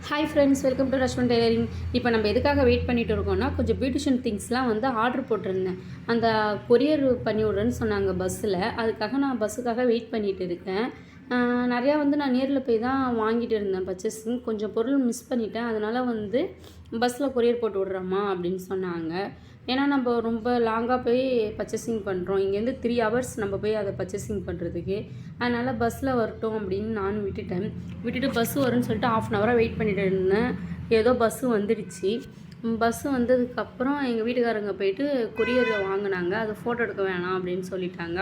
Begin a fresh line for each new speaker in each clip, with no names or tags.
Hi friends, welcome to Rashman tailoring. இப்போ நம்ம எதுக்காக வெயிட் பண்ணிட்டு இருக்கோம்னா, கொஞ்சம் பியூட்டிஷியன் திங்ஸ்லாம் வந்து ஆர்டர் போட்டிருந்தேன். அந்த கொரியர் பண்ணி விட்றேன்னு சொன்னாங்க பஸ்ஸில். அதுக்காக நான் பஸ்ஸுக்காக வெயிட் பண்ணிகிட்டு இருக்கேன். நிறையா வந்து நான் நேரில் போய் தான் வாங்கிட்டு இருந்தேன் பர்ச்சேசிங். கொஞ்சம் பொருள் மிஸ் பண்ணிட்டேன். அதனால் வந்து பஸ்ஸில் கொரியர் போட்டு விட்றோமா அப்படின்னு சொன்னாங்க. ஏன்னா நம்ம ரொம்ப லாங்காக போய் பர்ச்சேசிங் பண்ணுறோம். இங்கேருந்து 3 ஹவர்ஸ் நம்ம போய் அதை பர்ச்சேசிங் பண்ணுறதுக்கு. அதனால் பஸ்ஸில் வரட்டும் அப்படின்னு நானும் விட்டுட்டு பஸ்ஸு வரும்னு சொல்லிட்டு 1/2 ஹவராக வெயிட் பண்ணிட்டு இருந்தேன். ஏதோ பஸ்ஸு வந்துடுச்சு. பஸ்ஸு வந்ததுக்கப்புறம் எங்கள் வீட்டுக்காரங்க போயிட்டு கொரியரில் வாங்கினாங்க. அது ஃபோட்டோ எடுக்க வேணாம் அப்படின்னு சொல்லிட்டாங்க.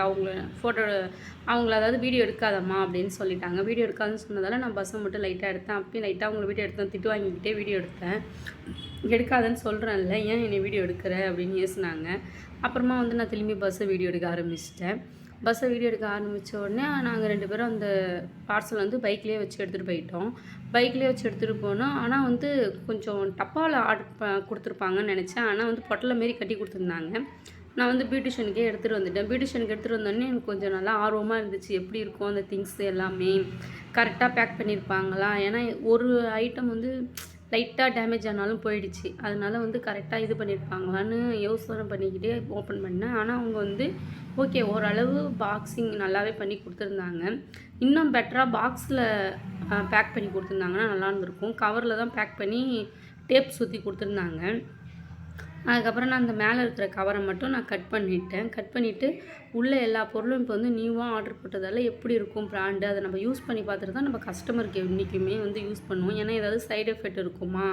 அவங்கள அதாவது வீடியோ எடுக்காதம்மா அப்படின்னு சொல்லிட்டாங்க. வீடியோ எடுக்காதுன்னு சொன்னதால் நான் பஸ்ஸை மட்டும் லைட்டாக எடுத்தேன். அப்பயும் லைட்டாக அவங்கள வீடியோ எடுத்தேன். திட்டு வாங்கிக்கிட்டே வீடியோ எடுத்தேன். எடுக்காதன்னு சொல்கிறேன்ல, ஏன் என்னை வீடியோ எடுக்கிற அப்படின்னு ஏசுனாங்க. அப்புறமா வந்து நான் திரும்பி பஸ்ஸை வீடியோ எடுக்க ஆரம்பிச்சிட்டேன். பஸ்ஸை வீடியோ எடுக்க ஆரம்பித்த உடனே நாங்கள் 2 பேரும் அந்த பார்சல் வந்து பைக்லேயே வச்சு எடுத்துகிட்டு போயிட்டோம். பைக்லேயே வச்சு எடுத்துகிட்டு போனோம். ஆனால் வந்து கொஞ்சம் டப்பாவில் ஆர்டர் கொடுத்துருப்பாங்கன்னு நினச்சேன். ஆனால் வந்து பொட்டலை மாரி கட்டி கொடுத்துருந்தாங்க. நான் வந்து பியூட்டிஷியனுக்கே எடுத்துகிட்டு வந்துட்டேன். பியூட்டிஷியனுக்கு எடுத்துகிட்டு வந்தோடனே எனக்கு கொஞ்சம் நல்லா ஆர்வமாக இருந்துச்சு. எப்படி இருக்கும் அந்த திங்ஸ் எல்லாமே கரெக்டாக பேக் பண்ணியிருப்பாங்களா? ஏன்னா ஒரு ஐட்டம் வந்து லைட்டாக டேமேஜ் ஆனாலும் போயிடுச்சு. அதனால் வந்து கரெக்டாக இது பண்ணியிருப்பாங்களான்னு யோசனை பண்ணிக்கிட்டே ஓப்பன் பண்ணேன். ஆனால் அவங்க வந்து ஓகே, ஓரளவு பாக்ஸிங் நல்லாவே பண்ணி கொடுத்துருந்தாங்க. இன்னும் பெட்டராக பாக்ஸில் பேக் பண்ணி கொடுத்துருந்தாங்கன்னா நல்லா இருந்திருக்கும். கவரில் தான் பேக் பண்ணி டேப் சுற்றி கொடுத்துருந்தாங்க. அதுக்கப்புறம் நான் அந்த மேலே இருக்கிற கவரை மட்டும் நான் கட் பண்ணிவிட்டு உள்ளே எல்லா பொருளும் இப்போ வந்து நியூவாக ஆர்டர் போட்டதால் எப்படி இருக்கும் ப்ராண்டு, அதை நம்ம யூஸ் பண்ணி பார்த்துட்டு தான் நம்ம கஸ்டமருக்கு என்றைக்குமே வந்து யூஸ் பண்ணுவோம். ஏன்னா ஏதாவது சைடு எஃபெக்ட் இருக்குமா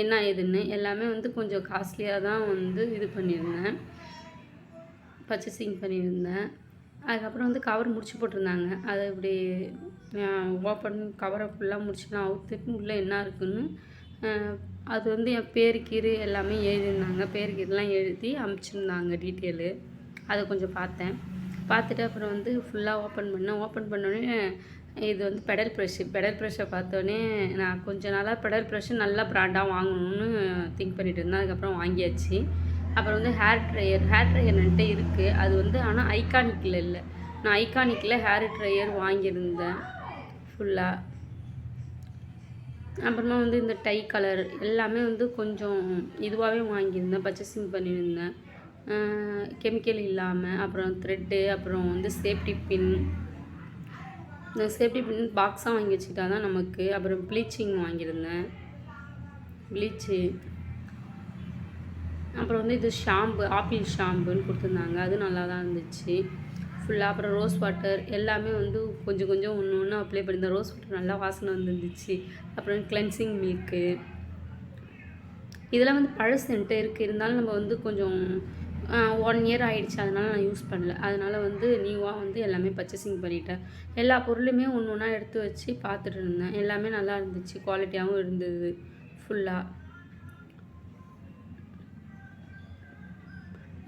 என்ன ஏதுன்னு எல்லாமே வந்து கொஞ்சம் காஸ்ட்லியாக தான் வந்து இது பண்ணியிருந்தேன், பர்ச்சேசிங் பண்ணியிருந்தேன். அதுக்கப்புறம் வந்து கவர் முடிச்சு போட்டிருந்தாங்க. அதை இப்படி ஓப்பன் கவரை ஃபுல்லாக முடிச்சுலாம் அவுத்துட்டு உள்ளே என்ன இருக்குதுன்னு அது வந்து என் பேர் கீரு எல்லாமே எழுதியிருந்தாங்க. பேர் கீரெலாம் எழுதி அனுப்பிச்சிருந்தாங்க டீட்டெயிலு. அதை கொஞ்சம் பார்த்துட்டு அப்புறம் வந்து ஃபுல்லாக ஓப்பன் பண்ணோடனே இது வந்து பெடல் ப்ரெஷ்ஷை பார்த்தோன்னே நான் கொஞ்சம் நாளாக பெடல் ப்ரெஷ்ஷு நல்லா ப்ராண்டாக வாங்கணும்னு திங்க் பண்ணிட்டு இருந்தேன். அதுக்கப்புறம் வாங்கியாச்சு. அப்புறம் வந்து ஹேர் ட்ரையர் என்கிட்ட இருக்குது. அது வந்து ஆனால் ஐகானிக்கில் இல்லை. நான் ஐகானிக்கில் ஹேர் ட்ரையர் வாங்கியிருந்தேன் ஃபுல்லாக. அப்புறமா வந்து இந்த டை கலர் எல்லாமே வந்து கொஞ்சம் இதுவாகவே வாங்கியிருந்தேன், பர்ச்சேசிங் பண்ணியிருந்தேன், கெமிக்கல் இல்லாமல். அப்புறம் த்ரெட்டு, அப்புறம் வந்து சேஃப்டி பின். இந்த சேஃப்டி பின் பாக்ஸாக வாங்கி வச்சுக்கிட்டா தான் நமக்கு. அப்புறம் ப்ளீச்சிங் வாங்கியிருந்தேன், ப்ளீச்சு. அப்புறம் வந்து இது ஷாம்பு, ஆப்பிள் ஷாம்புன்னு கொடுத்துருந்தாங்க. அது நல்லா தான் இருந்துச்சு ஃபுல்லாக. அப்புறம் ரோஸ் வாட்டர் எல்லாமே வந்து கொஞ்சம் ஒன்று அப்ளை பண்ணியிருந்தேன். ரோஸ் வாட்டர் நல்லா வாசனை வந்துருந்துச்சு. அப்புறம் கிளென்சிங் மில்க்கு இதெல்லாம் வந்து பழசு என்கிட்ட இருக்குது. இருந்தாலும் நம்ம வந்து கொஞ்சம் 1 இயர் ஆகிடுச்சு. அதனால் நான் யூஸ் பண்ணல. அதனால் வந்து நியூவாக வந்து எல்லாமே பர்ச்சேசிங் பண்ணிட்டேன். எல்லா பொருளுமே ஒன்று எடுத்து வச்சு பார்த்துட்டு இருந்தேன். எல்லாமே நல்லா இருந்துச்சு, குவாலிட்டியாகவும் இருந்தது ஃபுல்லாக.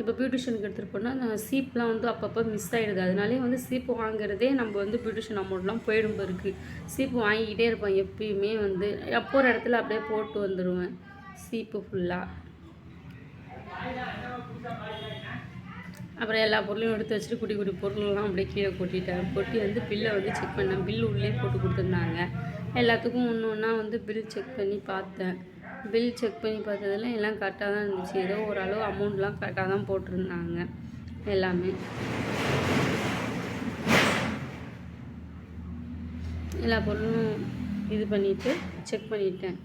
இப்போ பியூட்டிஷியனுக்கு எடுத்துகிட்டு போனால் நான் சீப்லாம் வந்து அப்பப்போ மிஸ் ஆகிடுது. அதனாலே வந்து சீப்பு வாங்குறதே நம்ம வந்து பியூட்டிஷியன் அமௌண்ட்லாம் போயிடும் இருக்குது. சீப்பு வாங்கிக்கிட்டே இருப்பேன் எப்பயுமே. வந்து எப்போ ஒரு இடத்துல அப்படியே போட்டு வந்துடுவேன் சீப்பு ஃபுல்லாக. அப்புறம் எல்லா பொருளையும் எடுத்து வச்சுட்டு குட்டி பொருள்லாம் அப்படியே கீழே கொட்டி வந்து பில்லை வந்து செக் பண்ணேன். பில்லு உள்ளே போட்டு கொடுத்துருந்தாங்க. எல்லாத்துக்கும் ஒன்றா வந்து பில் செக் பண்ணி பார்த்தேன். பில் செக் பண்ணி பார்த்ததில் எல்லாம் கரெக்டாக தான் இருந்துச்சு. ஏதோ ஓரளவு அமௌண்ட்லாம் கரெக்டாக தான் போட்டிருந்தாங்க எல்லாமே. எல்லா பொருளும் இது பண்ணிவிட்டு செக் பண்ணிட்டேன்.